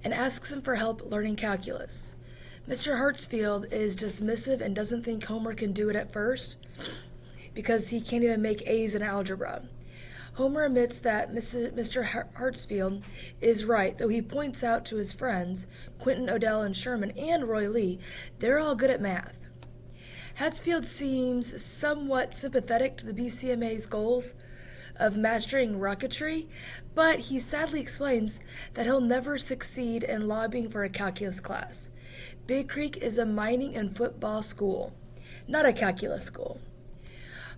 and asks him for help learning calculus. Mr. Hartsfield is dismissive and doesn't think Homer can do it at first because he can't even make A's in algebra. Homer admits that Mr. Hartsfield is right, though he points out to his friends, Quentin, Odell, and Sherman, and Roy Lee, they're all good at math. Hartsfield seems somewhat sympathetic to the BCMA's goals of mastering rocketry, but he sadly explains that he'll never succeed in lobbying for a calculus class. Big Creek is a mining and football school, not a calculus school.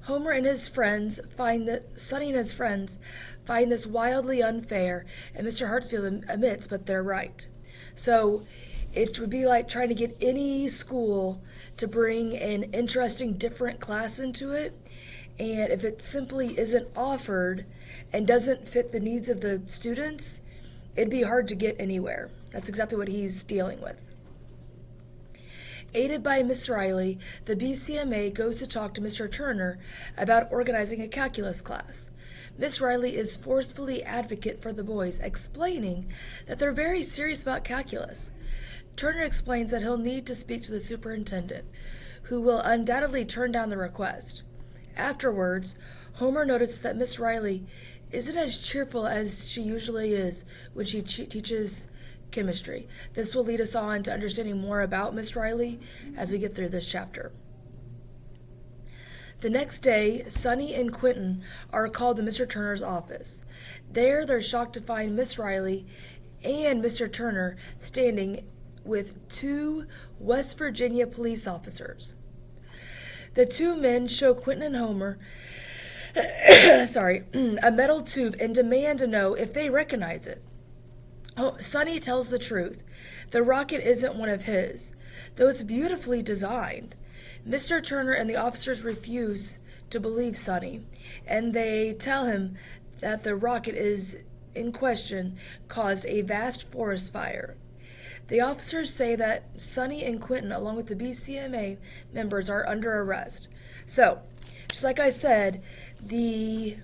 Homer and his friends find that Sonny and his friends find this wildly unfair, and Mr. Hartsfield admits, but they're right. So it would be like trying to get any school to bring an interesting, different class into it, and if it simply isn't offered and doesn't fit the needs of the students, it'd be hard to get anywhere. That's exactly what he's dealing with. Aided by Miss Riley, the BCMA goes to talk to Mr. Turner about organizing a calculus class. Miss Riley is forcefully advocate for the boys, explaining that they're very serious about calculus. Turner explains that he'll need to speak to the superintendent, who will undoubtedly turn down the request. Afterwards, Homer notices that Miss Riley isn't as cheerful as she usually is when she teaches chemistry. This will lead us on to understanding more about Miss Riley as we get through this chapter. The next day, Sonny and Quentin are called to Mr. Turner's office. There, they're shocked to find Miss Riley and Mr. Turner standing with two West Virginia police officers. The two men show Quentin and Homer a metal tube and demand to know if they recognize it. Sonny tells the truth. The rocket isn't one of his, though it's beautifully designed. Mr. Turner and the officers refuse to believe Sonny, and they tell him that the rocket in question caused a vast forest fire. The officers say that Sonny and Quentin, along with the BCMA members, are under arrest. So, just like I said, the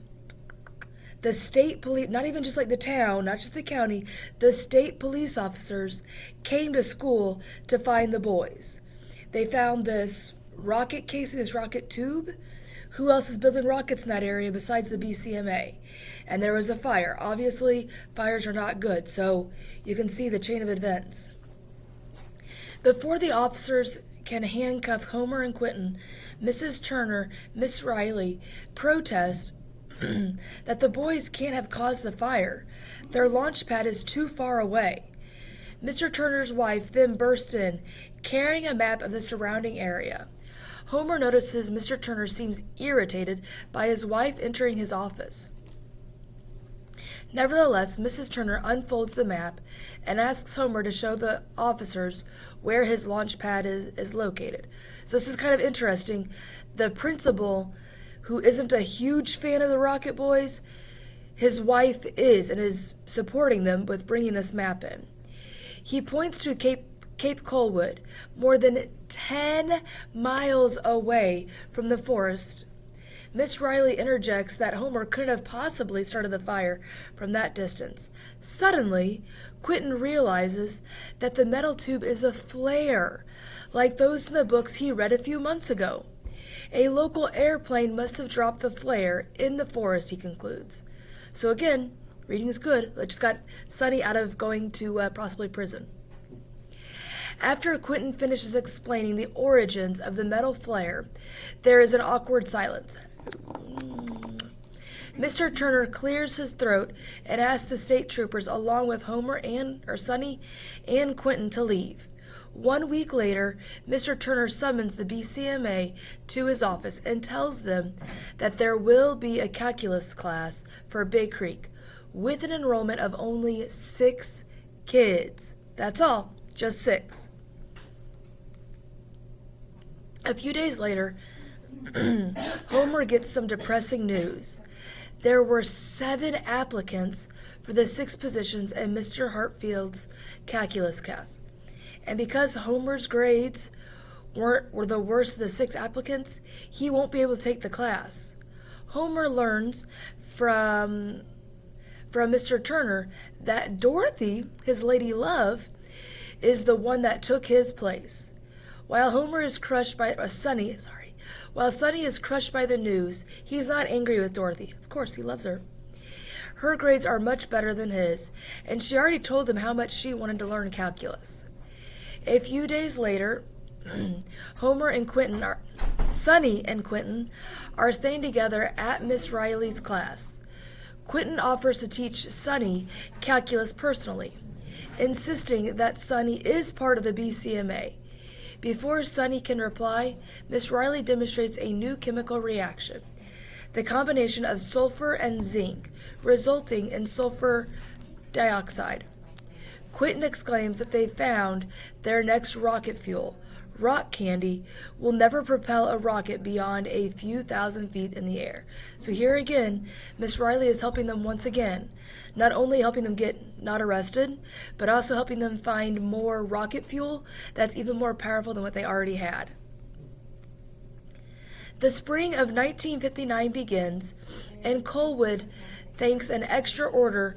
state police, not even just like the town, not just the county, the state police officers came to school to find the boys. They found this rocket casing, this rocket tube. Who else is building rockets in that area besides the BCMA? And there was a fire. Obviously, fires are not good, so you can see the chain of events. Before the officers can handcuff Homer and Quentin, Mrs. Turner, Miss Riley, protest that the boys can't have caused the fire. Their launch pad is too far away. Mr. Turner's wife then bursts in, carrying a map of the surrounding area. Homer notices Mr. Turner seems irritated by his wife entering his office. Nevertheless, Mrs. Turner unfolds the map and asks Homer to show the officers where his launch pad is located. So this is kind of interesting. The principal, who isn't a huge fan of the Rocket Boys, his wife is, and is supporting them with bringing this map in. He points to Cape Colwood, more than 10 miles away from the forest. Miss Riley interjects that Homer couldn't have possibly started the fire from that distance. Suddenly, Quentin realizes that the metal tube is a flare, like those in the books he read a few months ago. A local airplane must have dropped the flare in the forest, he concludes. So again, reading is good. It just got Sonny out of going to possibly prison. After Quentin finishes explaining the origins of the metal flare, there is an awkward silence. Mr. Turner clears his throat and asks the state troopers, along with Sonny and Quentin, to leave. 1 week later, Mr. Turner summons the BCMA to his office and tells them that there will be a calculus class for Big Creek, with an enrollment of only 6 kids. That's all, just 6. A few days later, Homer gets some depressing news. There were 7 applicants for the 6 positions in Mr. Hartfield's calculus class. And because Homer's grades were the worst of the 6 applicants, he won't be able to take the class. Homer learns from from Mr. Turner that Dorothy, his lady love, is the one that took his place. While Homer is crushed by while Sonny is crushed by the news, he's not angry with Dorothy. Of course, he loves her. Her grades are much better than his, and she already told him how much she wanted to learn calculus. A few days later, Sonny and Quentin are standing together at Miss Riley's class. Quentin offers to teach Sonny calculus personally, insisting that Sonny is part of the BCMA. Before Sonny can reply, Miss Riley demonstrates a new chemical reaction, the combination of sulfur and zinc, resulting in sulfur dioxide. Quentin exclaims that they found their next rocket fuel. Rock candy will never propel a rocket beyond a few thousand feet in the air. So here again, Miss Riley is helping them once again, not only helping them get not arrested, but also helping them find more rocket fuel that's even more powerful than what they already had. The spring of 1959 begins, and Colwood, thanks to an extra orders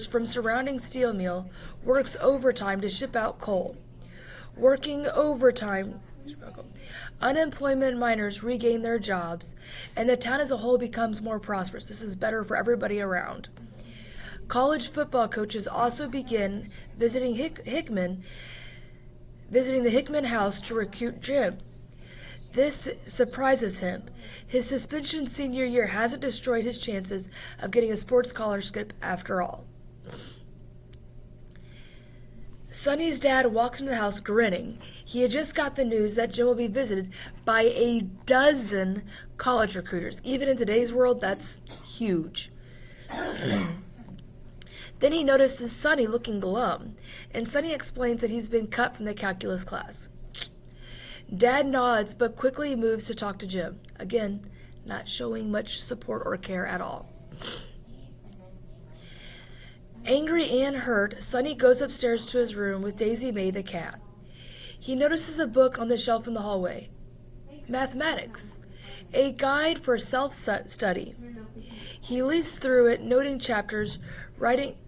from surrounding steel mill, works overtime to ship out coal. Working overtime, unemployment miners regain their jobs, and the town as a whole becomes more prosperous. This is better for everybody around. College football coaches also begin visiting the Hickman house to recruit Jim. This surprises him. His suspension senior year hasn't destroyed his chances of getting a sports scholarship after all. Sonny's dad walks into the house grinning. He had just got the news that Jim will be visited by a dozen college recruiters. Even in today's world, that's huge. Then he notices Sonny looking glum, and Sonny explains that he's been cut from the calculus class. Dad nods, but quickly moves to talk to Jim. Again, not showing much support or care at all. Angry and hurt, Sonny goes upstairs to his room with Daisy Mae the cat. He notices a book on the shelf in the hallway. Mathematics, a guide for self-study. He leaves through it, noting chapters,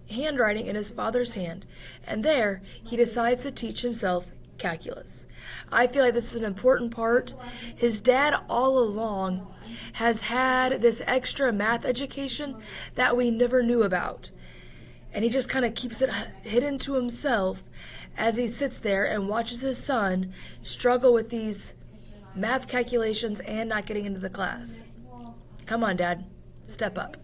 handwriting in his father's hand, and there he decides to teach himself calculus. I feel like this is an important part. His dad all along has had this extra math education that we never knew about. And he just kind of keeps it hidden to himself as he sits there and watches his son struggle with these math calculations and not getting into the class. Come on, Dad. Step up.